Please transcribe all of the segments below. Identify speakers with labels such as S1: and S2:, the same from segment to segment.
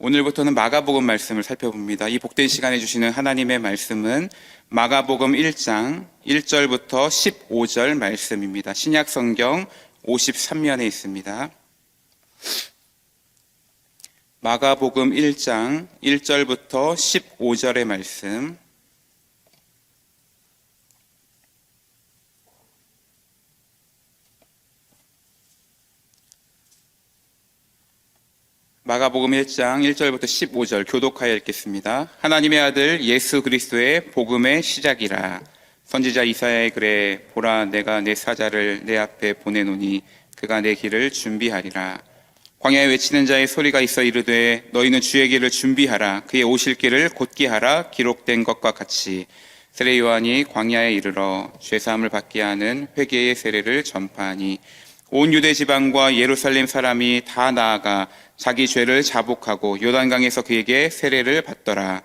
S1: 오늘부터는 마가복음 말씀을 살펴봅니다. 이 복된 시간에 주시는 하나님의 말씀은 마가복음 1장 1절부터 15절 말씀입니다. 신약성경 53면에 있습니다. 마가복음 1장 1절부터 15절의 말씀. 마가복음 1장 1절부터 15절 교독하여 읽겠습니다. 하나님의 아들 예수 그리스도의 복음의 시작이라. 선지자 이사야의 글에 보라 내가 내 사자를 내 앞에 보내노니 그가 내 길을 준비하리라. 광야에 외치는 자의 소리가 있어 이르되 너희는 주의 길을 준비하라. 그의 오실 길을 곧게 하라. 기록된 것과 같이 세례 요한이 광야에 이르러 죄사함을 받게 하는 회개의 세례를 전파하니 온 유대 지방과 예루살렘 사람이 다 나아가 자기 죄를 자복하고 요단강에서 그에게 세례를 받더라.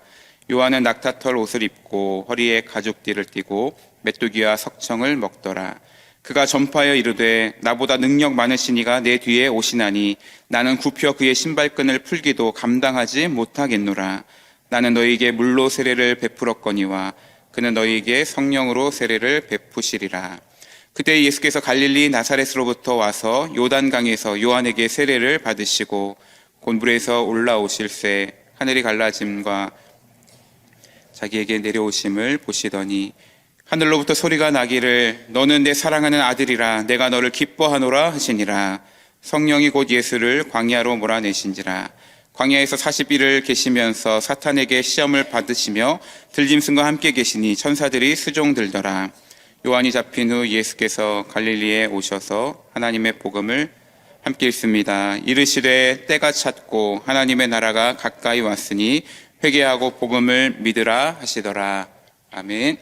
S1: 요한은 낙타털 옷을 입고 허리에 가죽띠를 띠고 메뚜기와 석청을 먹더라. 그가 전파하여 이르되 나보다 능력 많으신 이가 내 뒤에 오시나니 나는 굽혀 그의 신발끈을 풀기도 감당하지 못하겠노라. 나는 너희에게 물로 세례를 베풀었거니와 그는 너희에게 성령으로 세례를 베푸시리라. 그때 예수께서 갈릴리 나사렛으로부터 와서 요단강에서 요한에게 세례를 받으시고 곤불에서 올라오실새 하늘이 갈라짐과 자기에게 내려오심을 보시더니 하늘로부터 소리가 나기를 너는 내 사랑하는 아들이라 내가 너를 기뻐하노라 하시니라. 성령이 곧 예수를 광야로 몰아내신지라. 광야에서 40일을 계시면서 사탄에게 시험을 받으시며 들짐승과 함께 계시니 천사들이 수종들더라. 요한이 잡힌 후 예수께서 갈릴리에 오셔서 하나님의 복음을 함께 읽습니다. 이르시되 때가 찼고 하나님의 나라가 가까이 왔으니 회개하고 복음을 믿으라 하시더라. 아멘.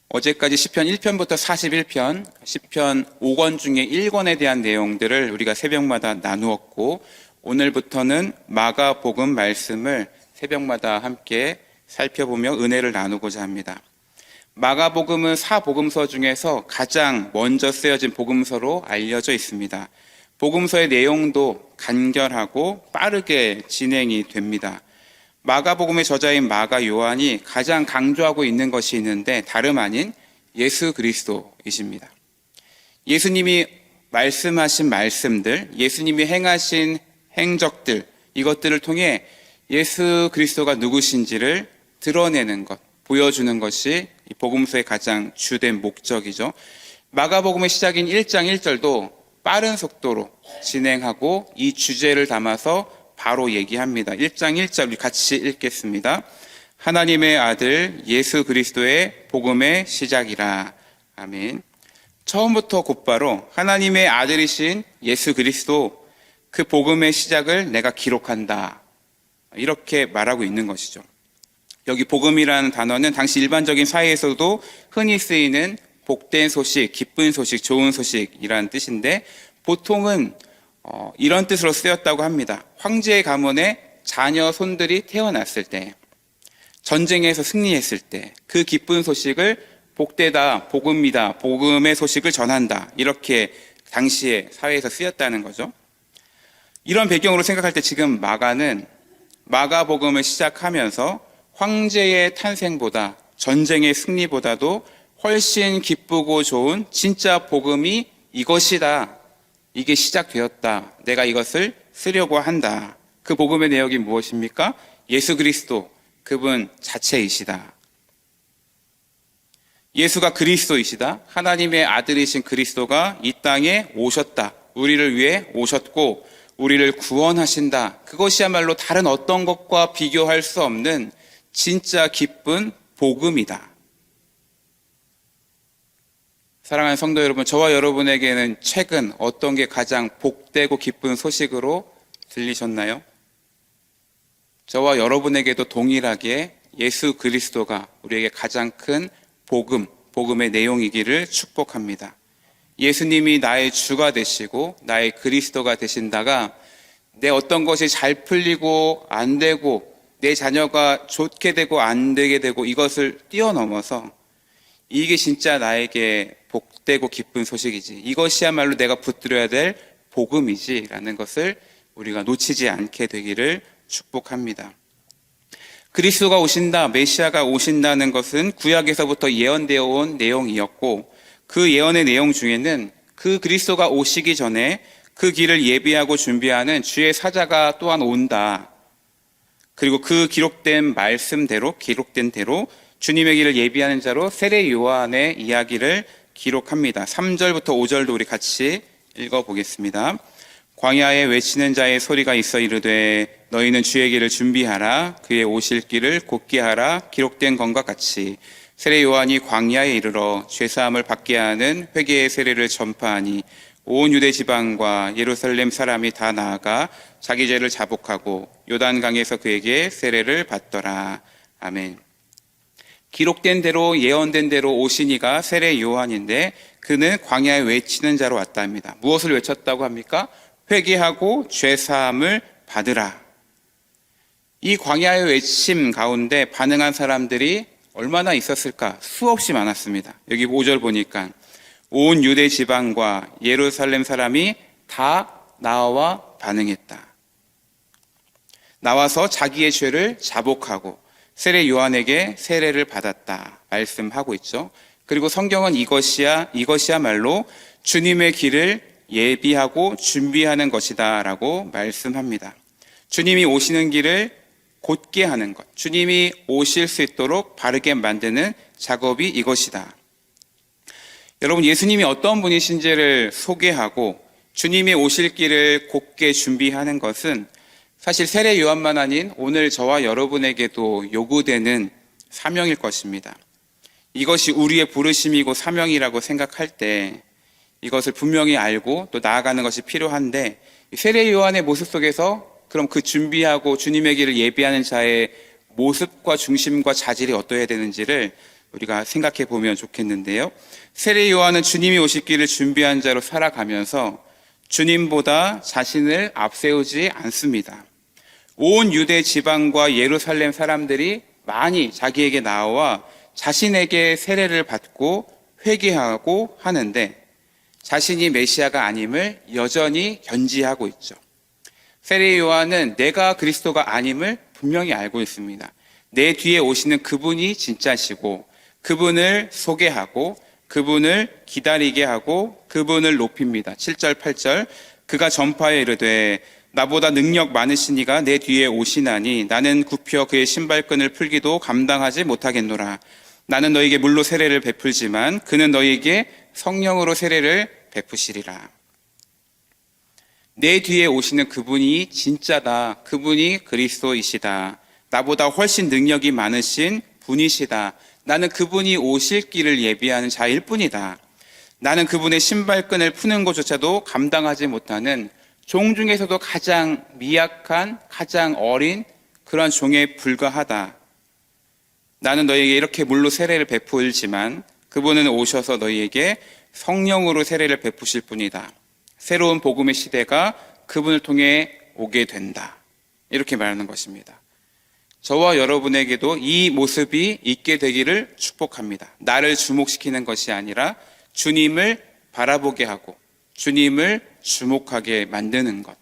S1: 어제까지 시편 1편부터 41편, 시편 5권 중에 1권에 대한 내용들을 우리가 새벽마다 나누었고 오늘부터는 마가복음 말씀을 새벽마다 함께 살펴보며 은혜를 나누고자 합니다. 마가복음은 사복음서 중에서 가장 먼저 쓰여진 복음서로 알려져 있습니다. 복음서의 내용도 간결하고 빠르게 진행이 됩니다. 마가복음의 저자인 마가 요한이 가장 강조하고 있는 것이 있는데 다름 아닌 예수 그리스도이십니다. 예수님이 말씀하신 말씀들, 예수님이 행하신 행적들, 이것들을 통해 예수 그리스도가 누구신지를 드러내는 것, 보여주는 것이 이 복음서의 가장 주된 목적이죠. 마가복음의 시작인 1장 1절도 빠른 속도로 진행하고 이 주제를 담아서 바로 얘기합니다. 1장 1절 우리 같이 읽겠습니다. 하나님의 아들 예수 그리스도의 복음의 시작이라. 아멘. 처음부터 곧바로 하나님의 아들이신 예수 그리스도 그 복음의 시작을 내가 기록한다. 이렇게 말하고 있는 것이죠. 여기 복음이라는 단어는 당시 일반적인 사회에서도 흔히 쓰이는 복된 소식, 기쁜 소식, 좋은 소식이라는 뜻인데 보통은 이런 뜻으로 쓰였다고 합니다. 황제의 가문에 자녀 손들이 태어났을 때, 전쟁에서 승리했을 때 그 기쁜 소식을 복되다, 복음이다, 복음의 소식을 전한다. 이렇게 당시에 사회에서 쓰였다는 거죠. 이런 배경으로 생각할 때 지금 마가는 마가복음을 시작하면서 황제의 탄생보다 전쟁의 승리보다도 훨씬 기쁘고 좋은 진짜 복음이 이것이다. 이게 시작되었다. 내가 이것을 쓰려고 한다. 그 복음의 내용이 무엇입니까? 예수 그리스도, 그분 자체이시다. 예수가 그리스도이시다. 하나님의 아들이신 그리스도가 이 땅에 오셨다. 우리를 위해 오셨고 우리를 구원하신다. 그것이야말로 다른 어떤 것과 비교할 수 없는 진짜 기쁜 복음이다. 사랑하는 성도 여러분, 저와 여러분에게는 최근 어떤 게 가장 복되고 기쁜 소식으로 들리셨나요? 저와 여러분에게도 동일하게 예수 그리스도가 우리에게 가장 큰 복음, 복음의 내용이기를 축복합니다. 예수님이 나의 주가 되시고 나의 그리스도가 되신다가 내 어떤 것이 잘 풀리고 안 되고 내 자녀가 좋게 되고 안 되게 되고 이것을 뛰어넘어서 이게 진짜 나에게 복되고 기쁜 소식이지, 이것이야말로 내가 붙들어야 될 복음이지 라는 것을 우리가 놓치지 않게 되기를 축복합니다. 그리스도가 오신다, 메시아가 오신다는 것은 구약에서부터 예언되어 온 내용이었고, 그 예언의 내용 중에는 그 그리스도가 오시기 전에 그 길을 예비하고 준비하는 주의 사자가 또한 온다. 그리고 그 기록된 대로 주님의 길을 예비하는 자로 세례 요한의 이야기를 기록합니다. 3절부터 5절도 우리 같이 읽어보겠습니다. 광야에 외치는 자의 소리가 있어 이르되 너희는 주의 길을 준비하라. 그의 오실 길을 곧게 하라. 기록된 것과 같이 세례 요한이 광야에 이르러 죄사함을 받게 하는 회개의 세례를 전파하니 온 유대 지방과 예루살렘 사람이 다 나아가 자기 죄를 자복하고 요단강에서 그에게 세례를 받더라. 아멘. 기록된 대로 예언된 대로 오신 이가 세례 요한인데 그는 광야에 외치는 자로 왔다 합니다. 무엇을 외쳤다고 합니까? 회개하고 죄사함을 받으라. 이 광야의 외침 가운데 반응한 사람들이 얼마나 있었을까? 수없이 많았습니다. 여기 5절 보니까 온 유대 지방과 예루살렘 사람이 다 나와 반응했다. 나와서 자기의 죄를 자복하고 세례 요한에게 세례를 받았다 말씀하고 있죠. 그리고 성경은 이것이야말로 주님의 길을 예비하고 준비하는 것이다 라고 말씀합니다. 주님이 오시는 길을 곧게 하는 것, 주님이 오실 수 있도록 바르게 만드는 작업이 이것이다. 여러분, 예수님이 어떤 분이신지를 소개하고 주님이 오실 길을 곧게 준비하는 것은 사실 세례 요한만 아닌 오늘 저와 여러분에게도 요구되는 사명일 것입니다. 이것이 우리의 부르심이고 사명이라고 생각할 때 이것을 분명히 알고 또 나아가는 것이 필요한데, 세례 요한의 모습 속에서 그럼 그 준비하고 주님의 길을 예비하는 자의 모습과 중심과 자질이 어떠해야 되는지를 우리가 생각해 보면 좋겠는데요. 세례 요한은 주님이 오실 길을 준비한 자로 살아가면서 주님보다 자신을 앞세우지 않습니다. 온 유대 지방과 예루살렘 사람들이 많이 자기에게 나와 자신에게 세례를 받고 회개하고 하는데 자신이 메시아가 아님을 여전히 견지하고 있죠. 세례 요한은 내가 그리스도가 아님을 분명히 알고 있습니다. 내 뒤에 오시는 그분이 진짜시고 그분을 소개하고 그분을 기다리게 하고 그분을 높입니다. 7절 8절 그가 전파에 이르되 나보다 능력 많으신 이가 내 뒤에 오시나니 나는 굽혀 그의 신발끈을 풀기도 감당하지 못하겠노라. 나는 너에게 물로 세례를 베풀지만 그는 너에게 성령으로 세례를 베푸시리라. 내 뒤에 오시는 그분이 진짜다. 그분이 그리스도이시다. 나보다 훨씬 능력이 많으신 분이시다. 나는 그분이 오실 길을 예비하는 자일 뿐이다. 나는 그분의 신발끈을 푸는 것조차도 감당하지 못하는 종 중에서도 가장 미약한, 가장 어린 그러한 종에 불과하다. 나는 너희에게 이렇게 물로 세례를 베풀지만 그분은 오셔서 너희에게 성령으로 세례를 베푸실 뿐이다. 새로운 복음의 시대가 그분을 통해 오게 된다. 이렇게 말하는 것입니다. 저와 여러분에게도 이 모습이 있게 되기를 축복합니다. 나를 주목시키는 것이 아니라 주님을 바라보게 하고 주님을 주목하게 만드는 것.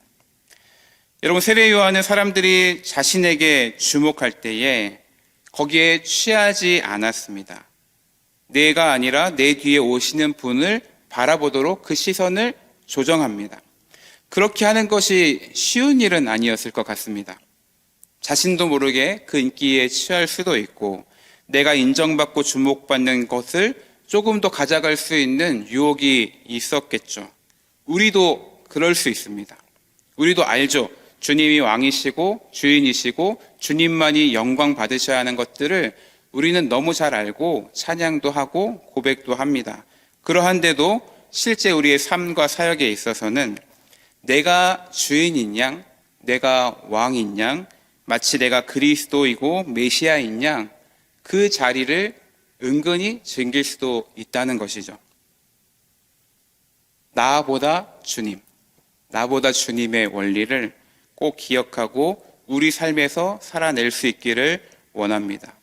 S1: 여러분, 세례 요한은 사람들이 자신에게 주목할 때에 거기에 취하지 않았습니다. 내가 아니라 내 뒤에 오시는 분을 바라보도록 그 시선을 조정합니다. 그렇게 하는 것이 쉬운 일은 아니었을 것 같습니다. 자신도 모르게 그 인기에 취할 수도 있고 내가 인정받고 주목받는 것을 조금 더 가져갈 수 있는 유혹이 있었겠죠. 우리도 그럴 수 있습니다. 우리도 알죠. 주님이 왕이시고 주인이시고 주님만이 영광 받으셔야 하는 것들을 우리는 너무 잘 알고 찬양도 하고 고백도 합니다. 그러한데도 실제 우리의 삶과 사역에 있어서는 내가 주인인 양, 내가 왕인 양, 마치 내가 그리스도이고 메시아인 양 그 자리를 은근히 즐길 수도 있다는 것이죠. 나보다 주님, 나보다 주님의 원리를 꼭 기억하고 우리 삶에서 살아낼 수 있기를 원합니다.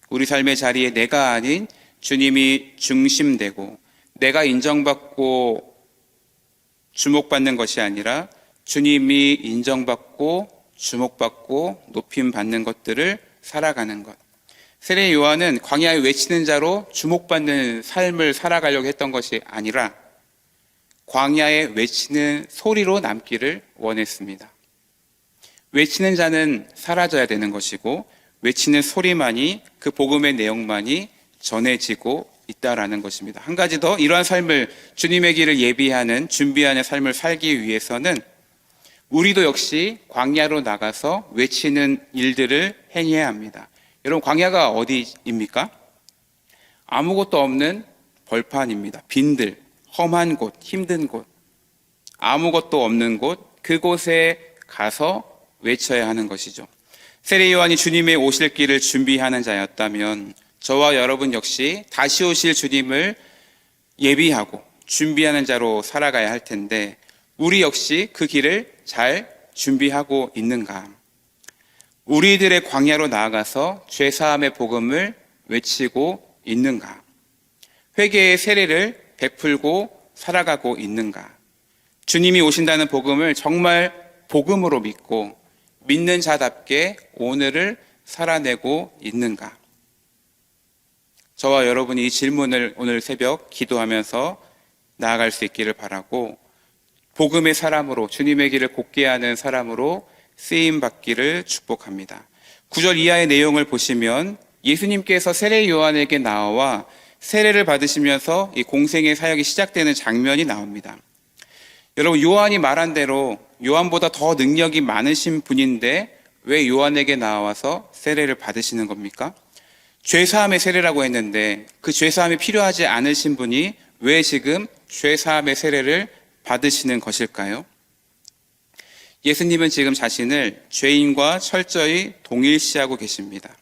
S1: 우리 삶의 자리에 내가 아닌 주님이 중심되고 내가 인정받고 주목받는 것이 아니라 주님이 인정받고 주목받고 높임받는 것들을 살아가는 것. 세례 요한은 광야에 외치는 자로 주목받는 삶을 살아가려고 했던 것이 아니라 광야에 외치는 소리로 남기를 원했습니다. 외치는 자는 사라져야 되는 것이고 외치는 소리만이, 그 복음의 내용만이 전해지고 있다라는 것입니다. 한 가지 더, 이러한 삶을, 주님의 길을 예비하는, 준비하는 삶을 살기 위해서는 우리도 역시 광야로 나가서 외치는 일들을 행해야 합니다. 여러분, 광야가 어디입니까? 아무것도 없는 벌판입니다. 빈들, 험한 곳, 힘든 곳, 아무것도 없는 곳, 그곳에 가서 외쳐야 하는 것이죠. 세례 요한이 주님의 오실 길을 준비하는 자였다면 저와 여러분 역시 다시 오실 주님을 예비하고 준비하는 자로 살아가야 할 텐데, 우리 역시 그 길을 잘 준비하고 있는가? 우리들의 광야로 나아가서 죄사함의 복음을 외치고 있는가? 회개의 세례를 베풀고 살아가고 있는가? 주님이 오신다는 복음을 정말 복음으로 믿고 믿는 자답게 오늘을 살아내고 있는가? 저와 여러분이 이 질문을 오늘 새벽 기도하면서 나아갈 수 있기를 바라고, 복음의 사람으로, 주님의 길을 곱게 하는 사람으로 쓰임받기를 축복합니다. 9절 이하의 내용을 보시면 예수님께서 세례 요한에게 나와 세례를 받으시면서 이 공생의 사역이 시작되는 장면이 나옵니다. 여러분, 요한이 말한 대로 요한보다 더 능력이 많으신 분인데 왜 요한에게 나와서 세례를 받으시는 겁니까? 죄사함의 세례라고 했는데 그 죄사함이 필요하지 않으신 분이 왜 지금 죄사함의 세례를 받으시는 것일까요? 예수님은 지금 자신을 죄인과 철저히 동일시하고 계십니다.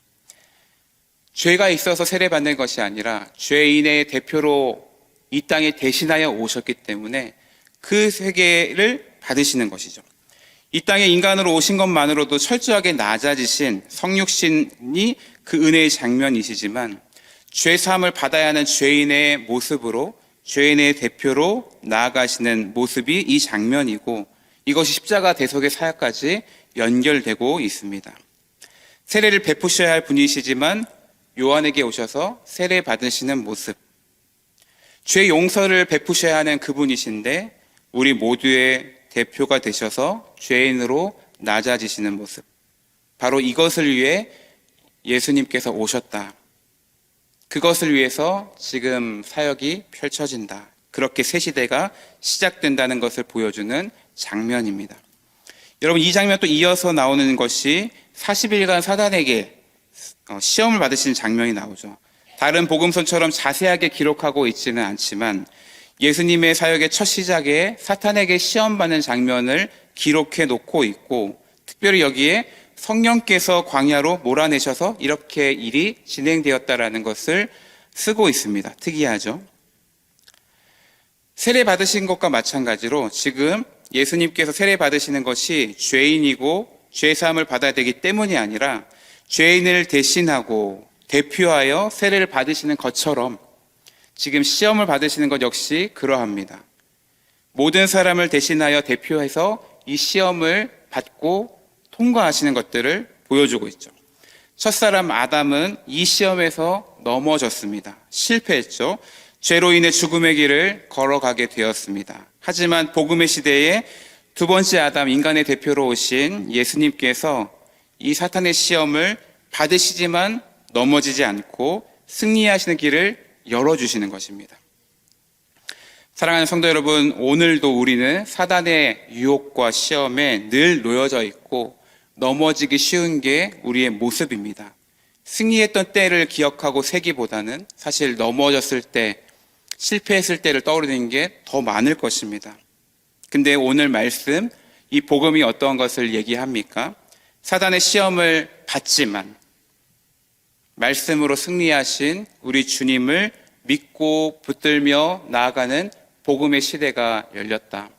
S1: 죄가 있어서 세례받는 것이 아니라 죄인의 대표로 이 땅에 대신하여 오셨기 때문에 그 세계를 받으시는 것이죠. 이 땅에 인간으로 오신 것만으로도 철저하게 낮아지신 성육신이 그 은혜의 장면이시지만, 죄사함을 받아야 하는 죄인의 모습으로, 죄인의 대표로 나아가시는 모습이 이 장면이고, 이것이 십자가 대속의 사역까지 연결되고 있습니다. 세례를 베푸셔야 할 분이시지만 요한에게 오셔서 세례 받으시는 모습, 죄 용서를 베푸셔야 하는 그분이신데 우리 모두의 대표가 되셔서 죄인으로 낮아지시는 모습, 바로 이것을 위해 예수님께서 오셨다. 그것을 위해서 지금 사역이 펼쳐진다. 그렇게 새 시대가 시작된다는 것을 보여주는 장면입니다. 여러분, 이 장면 또 이어서 나오는 것이 40일간 사단에게 시험을 받으시는 장면이 나오죠. 다른 복음서처럼 자세하게 기록하고 있지는 않지만 예수님의 사역의 첫 시작에 사탄에게 시험받는 장면을 기록해 놓고 있고, 특별히 여기에 성령께서 광야로 몰아내셔서 이렇게 일이 진행되었다라는 것을 쓰고 있습니다. 특이하죠? 세례 받으신 것과 마찬가지로 지금 예수님께서 세례 받으시는 것이 죄인이고 죄사함을 받아야 되기 때문이 아니라 죄인을 대신하고 대표하여 세례를 받으시는 것처럼 지금 시험을 받으시는 것 역시 그러합니다. 모든 사람을 대신하여 대표해서 이 시험을 받고 통과하시는 것들을 보여주고 있죠. 첫사람 아담은 이 시험에서 넘어졌습니다. 실패했죠. 죄로 인해 죽음의 길을 걸어가게 되었습니다. 하지만 복음의 시대에 두 번째 아담, 인간의 대표로 오신 예수님께서 이 사탄의 시험을 받으시지만 넘어지지 않고 승리하시는 길을 열어주시는 것입니다. 사랑하는 성도 여러분, 오늘도 우리는 사단의 유혹과 시험에 늘 놓여져 있고 넘어지기 쉬운 게 우리의 모습입니다. 승리했던 때를 기억하고 세기보다는 사실 넘어졌을 때, 실패했을 때를 떠올리는 게 더 많을 것입니다. 근데 오늘 말씀, 이 복음이 어떠한 것을 얘기합니까? 사단의 시험을 받지만 말씀으로 승리하신 우리 주님을 믿고 붙들며 나아가는 복음의 시대가 열렸다.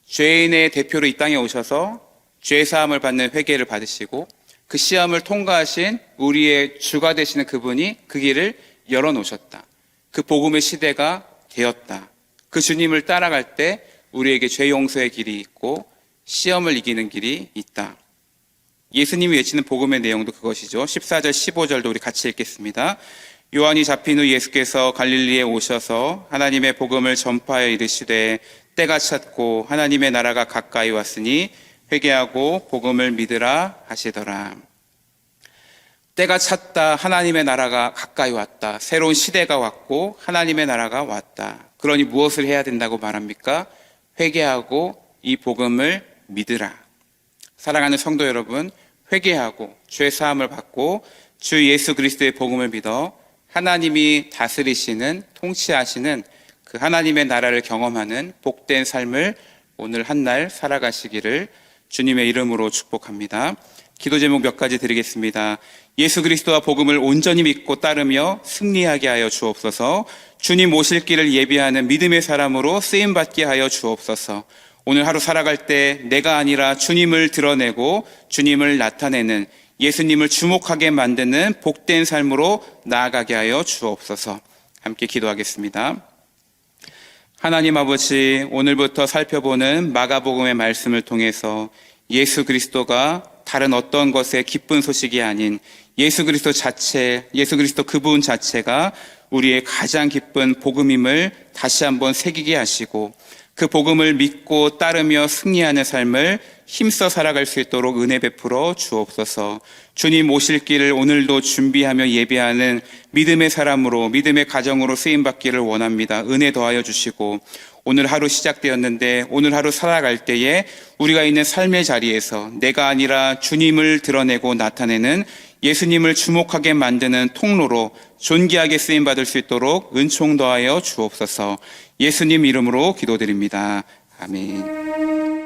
S1: 죄인의 대표로 이 땅에 오셔서 죄사함을 받는 회개를 받으시고 그 시험을 통과하신 우리의 주가 되시는 그분이 그 길을 열어놓으셨다. 그 복음의 시대가 되었다. 그 주님을 따라갈 때 우리에게 죄 용서의 길이 있고 시험을 이기는 길이 있다. 예수님이 외치는 복음의 내용도 그것이죠. 14절, 15절도 우리 같이 읽겠습니다. 요한이 잡힌 후 예수께서 갈릴리에 오셔서 하나님의 복음을 전파하여 이르시되 때가 찼고 하나님의 나라가 가까이 왔으니 회개하고 복음을 믿으라 하시더라. 때가 찼다. 하나님의 나라가 가까이 왔다. 새로운 시대가 왔고 하나님의 나라가 왔다. 그러니 무엇을 해야 된다고 말합니까? 회개하고 이 복음을 믿으라. 사랑하는 성도 여러분, 회개하고 죄 사함을 받고 주 예수 그리스도의 복음을 믿어 하나님이 다스리시는, 통치하시는 그 하나님의 나라를 경험하는 복된 삶을 오늘 한 날 살아가시기를 주님의 이름으로 축복합니다. 기도 제목 몇 가지 드리겠습니다. 예수 그리스도와 복음을 온전히 믿고 따르며 승리하게 하여 주옵소서. 주님 오실 길을 예비하는 믿음의 사람으로 쓰임받게 하여 주옵소서. 오늘 하루 살아갈 때 내가 아니라 주님을 드러내고 주님을 나타내는, 예수님을 주목하게 만드는 복된 삶으로 나아가게 하여 주옵소서. 함께 기도하겠습니다. 하나님 아버지, 오늘부터 살펴보는 마가복음의 말씀을 통해서 예수 그리스도가 다른 어떤 것의 기쁜 소식이 아닌 예수 그리스도 자체, 예수 그리스도 그분 자체가 우리의 가장 기쁜 복음임을 다시 한번 새기게 하시고 그 복음을 믿고 따르며 승리하는 삶을 힘써 살아갈 수 있도록 은혜 베풀어 주옵소서. 주님 오실 길을 오늘도 준비하며 예배하는 믿음의 사람으로, 믿음의 가정으로 쓰임받기를 원합니다. 은혜 더하여 주시고 오늘 하루 시작되었는데 오늘 하루 살아갈 때에 우리가 있는 삶의 자리에서 내가 아니라 주님을 드러내고 나타내는, 예수님을 주목하게 만드는 통로로 존귀하게 쓰임받을 수 있도록 은총 더하여 주옵소서. 예수님 이름으로 기도드립니다. 아멘.